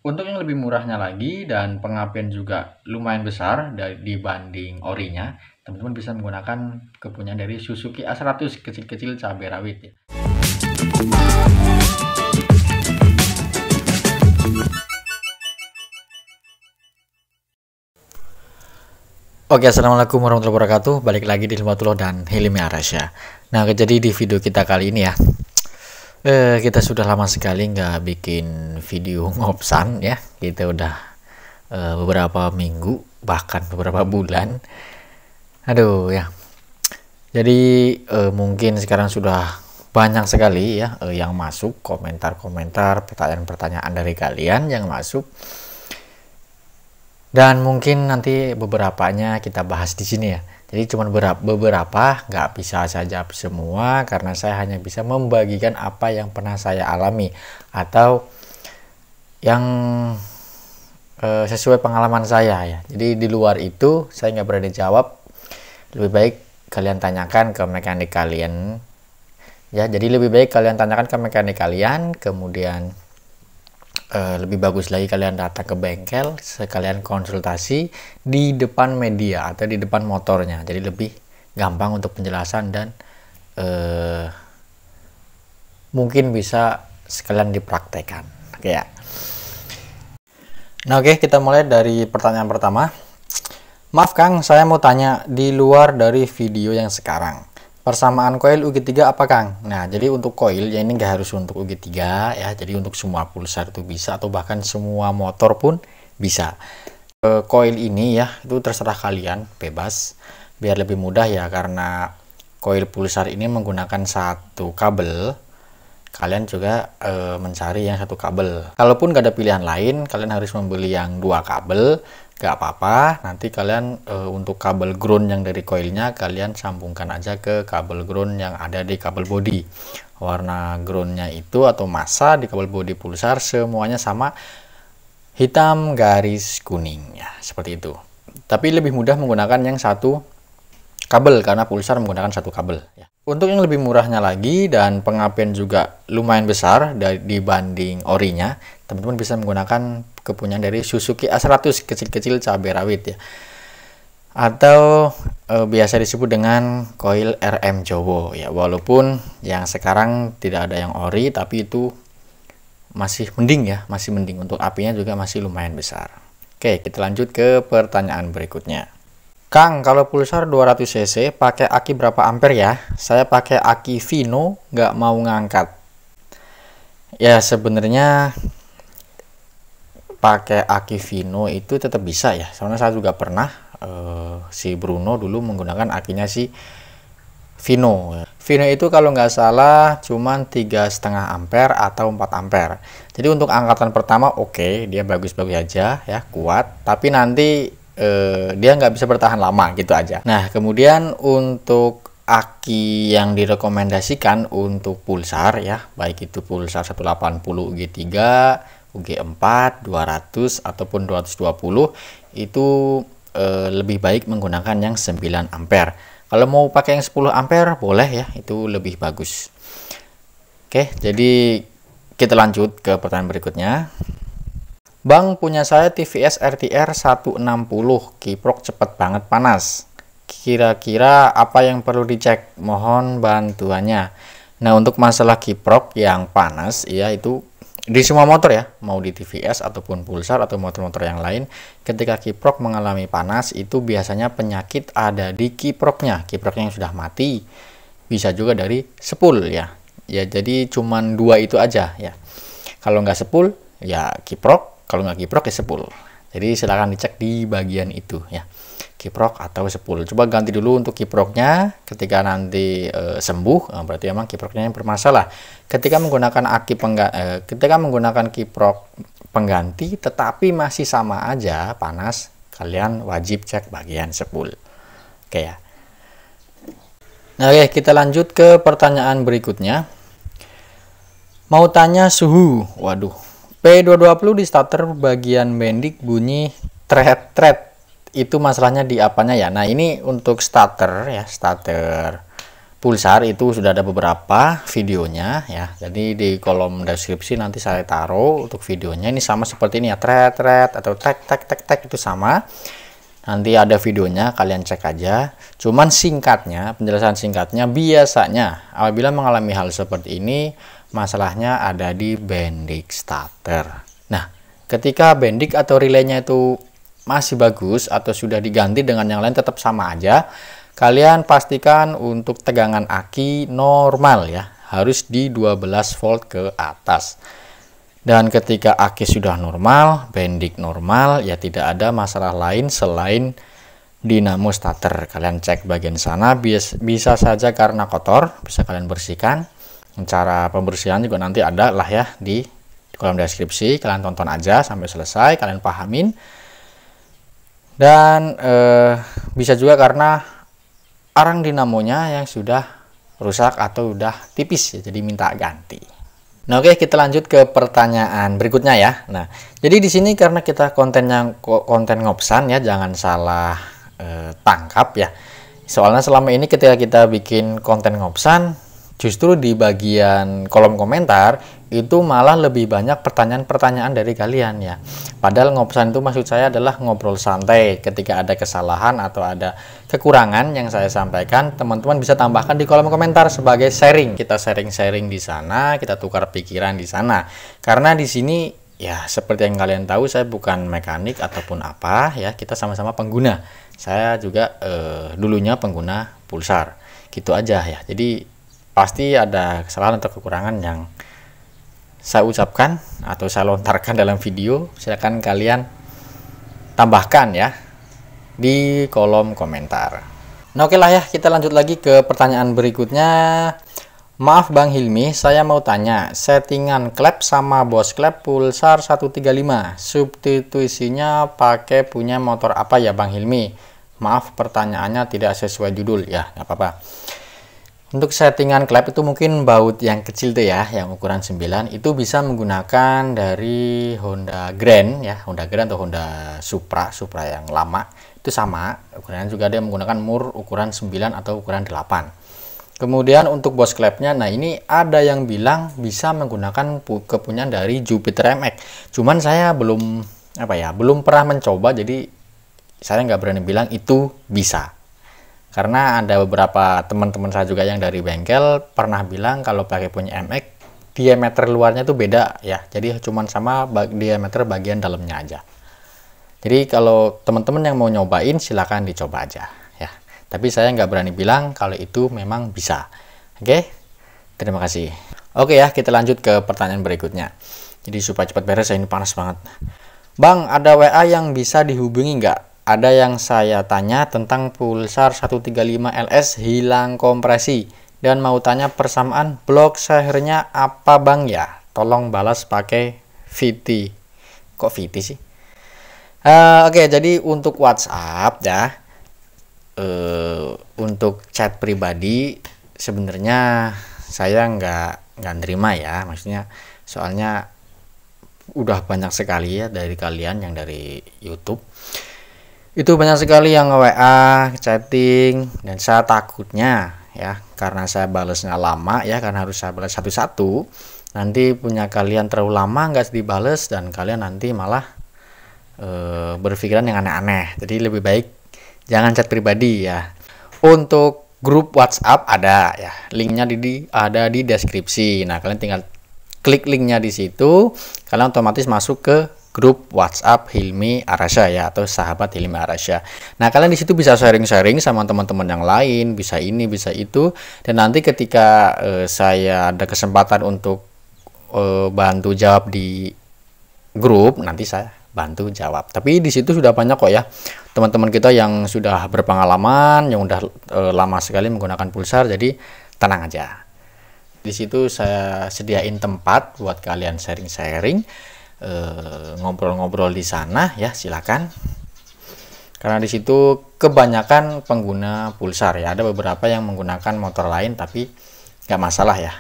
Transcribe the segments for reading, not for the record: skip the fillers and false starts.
Untuk yang lebih murahnya lagi dan pengapian juga lumayan besar dibanding orinya, teman-teman bisa menggunakan kepunyaan dari Suzuki A100 kecil-kecil cabai rawit ya. Oke, assalamualaikum warahmatullahi wabarakatuh. Balik lagi di Hilmatullah dan Hilmi Arasya. Nah, jadi di video kita kali ini ya, kita sudah lama sekali nggak bikin video ngopsan ya. Kita udah beberapa minggu, bahkan beberapa bulan. Aduh ya. Jadi mungkin sekarang sudah banyak sekali ya yang masuk, komentar-komentar, pertanyaan-pertanyaan dari kalian yang masuk. Dan mungkin nanti beberapanya kita bahas di sini ya. Jadi cuma beberapa, nggak bisa saya jawab semua karena saya hanya bisa membagikan apa yang pernah saya alami atau yang sesuai pengalaman saya ya. Jadi di luar itu saya nggak berani jawab. Lebih baik kalian tanyakan ke mekanik kalian ya. Jadi lebih baik kalian tanyakan ke mekanik kalian, kemudian lebih bagus lagi kalian datang ke bengkel sekalian konsultasi di depan media atau di depan motornya, jadi lebih gampang untuk penjelasan dan mungkin bisa sekalian dipraktekkan ya. Nah oke, kita mulai dari pertanyaan pertama. Maaf Kang, saya mau tanya di luar dari video yang sekarang, persamaan koil UG3 apa Kang? Nah, jadi untuk koil ya ini nggak harus untuk UG3 ya. Jadi untuk semua pulsar itu bisa atau bahkan semua motor pun bisa. Koil ini ya itu terserah kalian, bebas. Biar lebih mudah ya, karena koil pulsar ini menggunakan satu kabel. Kalian juga mencari yang satu kabel. Kalaupun nggak ada pilihan lain, kalian harus membeli yang dua kabel. Gak apa-apa, nanti kalian untuk kabel ground yang dari koilnya kalian sambungkan aja ke kabel ground yang ada di kabel bodi. Warna groundnya itu atau massa di kabel bodi pulsar semuanya sama, hitam garis kuning ya, seperti itu. Tapi lebih mudah menggunakan yang satu kabel karena pulsar menggunakan satu kabel ya. Untuk yang lebih murahnya lagi dan pengapian juga lumayan besar dibanding orinya, teman-teman bisa menggunakan kepunyaan dari Suzuki A100 kecil-kecil cabai rawit ya, atau biasa disebut dengan koil RM Jowo ya. Walaupun yang sekarang tidak ada yang ori, tapi itu masih mending ya, masih mending. Untuk apinya juga masih lumayan besar. Oke, kita lanjut ke pertanyaan berikutnya. Kang, kalau pulsar 200 cc pakai aki berapa ampere ya? Saya pakai aki Vino, nggak mau ngangkat. Ya sebenarnya pakai aki Vino itu tetap bisa ya. Soalnya saya juga pernah si Bruno dulu menggunakan akinya si Vino. Vino itu kalau nggak salah cuman 3,5 ampere atau 4 ampere. Jadi untuk angkatan pertama oke, dia bagus-bagus aja ya, kuat. Tapi nanti dia nggak bisa bertahan lama gitu aja. Nah kemudian untuk aki yang direkomendasikan untuk pulsar ya, baik itu pulsar 180 UG3, UG4, 200 ataupun 220, itu lebih baik menggunakan yang 9 ampere. Kalau mau pakai yang 10 ampere boleh ya, itu lebih bagus. Oke, jadi kita lanjut ke pertanyaan berikutnya. Bang, punya saya TVS RTR 160, kiprok cepet banget panas. Kira-kira apa yang perlu dicek? Mohon bantuannya. Nah, untuk masalah kiprok yang panas ya, itu di semua motor ya, mau di TVS ataupun pulsar atau motor-motor yang lain, ketika kiprok mengalami panas itu biasanya penyakit ada di kiproknya. Kiproknya yang sudah mati, bisa juga dari sepul ya. Ya jadi cuman dua itu aja ya. Kalau nggak sepul ya kiprok, kalau nggak kiprok ya sepul. Jadi silahkan dicek di bagian itu ya, kiprok atau sepul. Coba ganti dulu untuk kiproknya. Ketika nanti sembuh, berarti emang kiproknya yang bermasalah. Ketika menggunakan ketika menggunakan kiprok pengganti tetapi masih sama aja panas, kalian wajib cek bagian sepul. Oke ya. Nah, oke, kita lanjut ke pertanyaan berikutnya. Mau tanya suhu. Waduh. P220 di starter bagian bendik bunyi tret. Itu masalahnya di apanya ya? Nah, ini untuk starter ya, starter Pulsar itu sudah ada beberapa videonya ya. Jadi di kolom deskripsi nanti saya taruh untuk videonya. Ini sama seperti ini ya, thread atau tag itu sama. Nanti ada videonya, kalian cek aja. Cuman singkatnya, penjelasan singkatnya, biasanya apabila mengalami hal seperti ini, masalahnya ada di bendik starter. Nah, ketika bendik atau relaynya itu masih bagus atau sudah diganti dengan yang lain tetap sama aja, kalian pastikan untuk tegangan aki normal ya, harus di 12 volt ke atas. Dan ketika aki sudah normal, bendik normal, ya tidak ada masalah lain selain dinamo starter. Kalian cek bagian sana, bisa saja karena kotor, bisa kalian bersihkan. Cara pembersihan juga nanti ada lah ya di kolom deskripsi, kalian tonton aja sampai selesai, kalian pahamin. Dan bisa juga karena arang dinamonya yang sudah rusak atau udah tipis ya, jadi minta ganti. Nah, oke, kita lanjut ke pertanyaan berikutnya ya. Nah, jadi di sini karena kita konten ngopsan ya, jangan salah tangkap ya. Soalnya selama ini ketika kita bikin konten ngopsan, justru di bagian kolom komentar itu malah lebih banyak pertanyaan-pertanyaan dari kalian ya. Padahal ngopsan itu maksud saya adalah ngobrol santai. Ketika ada kesalahan atau ada kekurangan yang saya sampaikan, teman-teman bisa tambahkan di kolom komentar sebagai sharing. Kita sharing-sharing di sana, kita tukar pikiran di sana. Karena di sini ya seperti yang kalian tahu, saya bukan mekanik ataupun apa ya, kita sama-sama pengguna. Saya juga dulunya pengguna Pulsar. Gitu aja ya. Jadi pasti ada kesalahan atau kekurangan yang saya ucapkan atau saya lontarkan dalam video. Silakan kalian tambahkan ya di kolom komentar. Nah, oke lah ya, kita lanjut lagi ke pertanyaan berikutnya. Maaf Bang Hilmi, saya mau tanya, settingan klep sama bos klep Pulsar 135, substitusinya pakai punya motor apa ya Bang Hilmi? Maaf pertanyaannya tidak sesuai judul ya, nggak apa-apa. Untuk settingan klep itu mungkin baut yang kecil tuh ya, yang ukuran 9, itu bisa menggunakan dari Honda Grand ya, Honda Grand atau Honda Supra yang lama. Itu sama, ukurannya juga dia menggunakan mur ukuran 9 atau ukuran 8. Kemudian untuk bos klepnya, nah ini ada yang bilang bisa menggunakan kepunyaan dari Jupiter MX. Cuman saya belum pernah mencoba, jadi saya nggak berani bilang itu bisa. Karena ada beberapa teman-teman saya juga yang dari bengkel pernah bilang kalau pakai punya MX diameter luarnya tuh beda ya, jadi cuman sama diameter bagian dalamnya aja. Jadi kalau teman-teman yang mau nyobain silahkan dicoba aja ya, tapi saya nggak berani bilang kalau itu memang bisa. Oke, terima kasih. Oke ya, kita lanjut ke pertanyaan berikutnya. Jadi supaya cepat beres, ini panas banget. Bang, ada WA yang bisa dihubungi nggak? Ada yang saya tanya tentang Pulsar 135 LS hilang kompresi dan mau tanya persamaan blok sehernya apa Bang ya? Tolong balas pakai VT. Kok VT sih? Oke, jadi untuk WhatsApp ya, untuk chat pribadi sebenarnya saya nggak nerima ya, maksudnya soalnya udah banyak sekali ya dari kalian yang dari YouTube. Itu banyak sekali yang WA, chatting, dan saya takutnya ya, karena saya balasnya lama ya, karena harus saya balas satu-satu, nanti punya kalian terlalu lama nggak dibales dan kalian nanti malah berpikiran yang aneh-aneh. Jadi lebih baik jangan chat pribadi ya. Untuk grup WhatsApp ada ya, linknya ada di deskripsi. Nah, kalian tinggal klik linknya di situ, kalian otomatis masuk ke grup WhatsApp Hilmi Arasya ya, atau sahabat Hilmi Arasya. Nah, kalian di situ bisa sharing-sharing sama teman-teman yang lain, bisa ini, bisa itu. Dan nanti ketika saya ada kesempatan untuk bantu jawab di grup, nanti saya bantu jawab. Tapi di situ sudah banyak kok ya teman-teman kita yang sudah berpengalaman, yang udah lama sekali menggunakan Pulsar. Jadi tenang aja. Di situ saya sediain tempat buat kalian sharing-sharing. Ngobrol-ngobrol di sana ya, silakan. Karena di situ kebanyakan pengguna Pulsar ya, ada beberapa yang menggunakan motor lain tapi nggak masalah ya.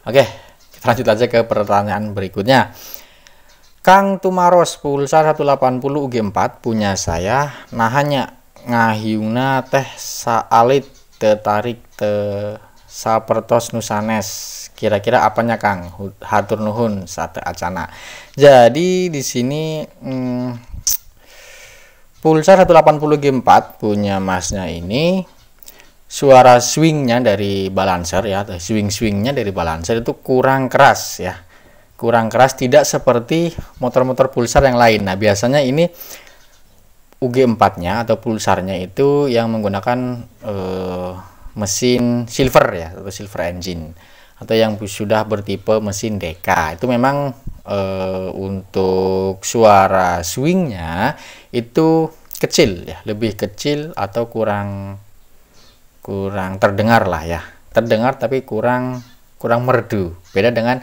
Oke, kita lanjut aja ke pertanyaan berikutnya. Kang Tumaros, Pulsar 180 UG4 punya saya, nah hanya ngahiungna teh saalit tertarik sapertos nusanes. Kira-kira apanya Kang? Hatur nuhun sate acana. Jadi di sini Pulsar 180G4 punya Masnya ini suara swingnya dari balancer ya, swing-swingnya dari balancer itu kurang keras ya. Kurang keras, tidak seperti motor-motor pulsar yang lain. Nah, biasanya ini UG4-nya atau pulsarnya itu yang menggunakan mesin silver ya, atau silver engine, atau yang sudah bertipe mesin DK. Itu memang untuk suara swingnya itu kecil ya, lebih kecil atau kurang terdengar lah ya, terdengar tapi kurang merdu, beda dengan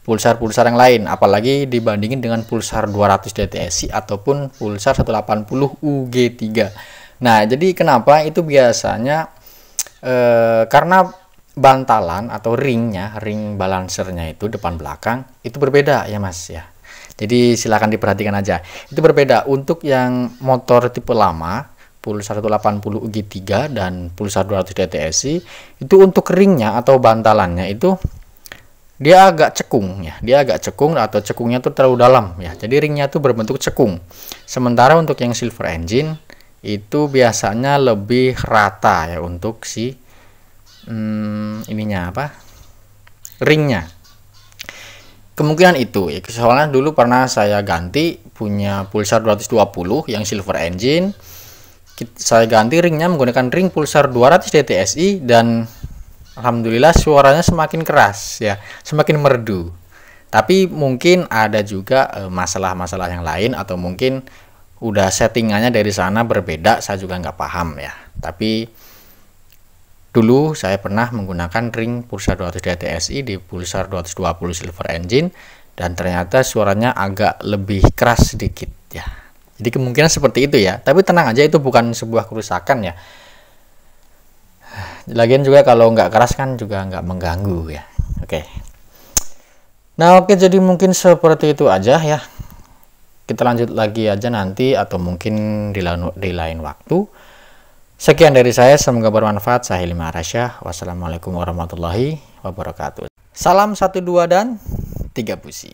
pulsar-pulsar yang lain, apalagi dibandingin dengan pulsar 200 DTSI ataupun pulsar 180 UG3. Nah, jadi kenapa itu biasanya karena bantalan atau ring balancernya itu depan belakang itu berbeda ya Mas ya. Jadi silakan diperhatikan aja. Itu berbeda untuk yang motor tipe lama pulsar 180 UG3 dan pulsar 200 DTSI itu untuk ringnya atau bantalannya itu dia agak cekung ya. Dia agak cekung atau cekungnya tuh terlalu dalam ya. Jadi ringnya tuh berbentuk cekung. Sementara untuk yang silver engine itu biasanya lebih rata ya untuk si ininya apa? Ringnya. Kemungkinan itu ya, soalnya dulu pernah saya ganti punya pulsar 220 yang silver engine. Saya ganti ringnya menggunakan ring pulsar 200 DTSI dan alhamdulillah suaranya semakin keras ya, semakin merdu. Tapi mungkin ada juga masalah-masalah yang lain atau mungkin udah settingannya dari sana berbeda, saya juga nggak paham ya. Tapi dulu saya pernah menggunakan ring pulsar 200 DTSI di pulsar 220 silver engine dan ternyata suaranya agak lebih keras sedikit ya. Jadi kemungkinan seperti itu ya. Tapi tenang aja, itu bukan sebuah kerusakan ya. Lagian juga kalau nggak keras kan juga nggak mengganggu ya. Oke. Nah oke, jadi mungkin seperti itu aja ya. Kita lanjut lagi aja nanti atau mungkin di lain waktu. Sekian dari saya, semoga bermanfaat. Saya Hilmi Arasyah. Wassalamualaikum warahmatullahi wabarakatuh. Salam 1, 2 dan 3 pusi.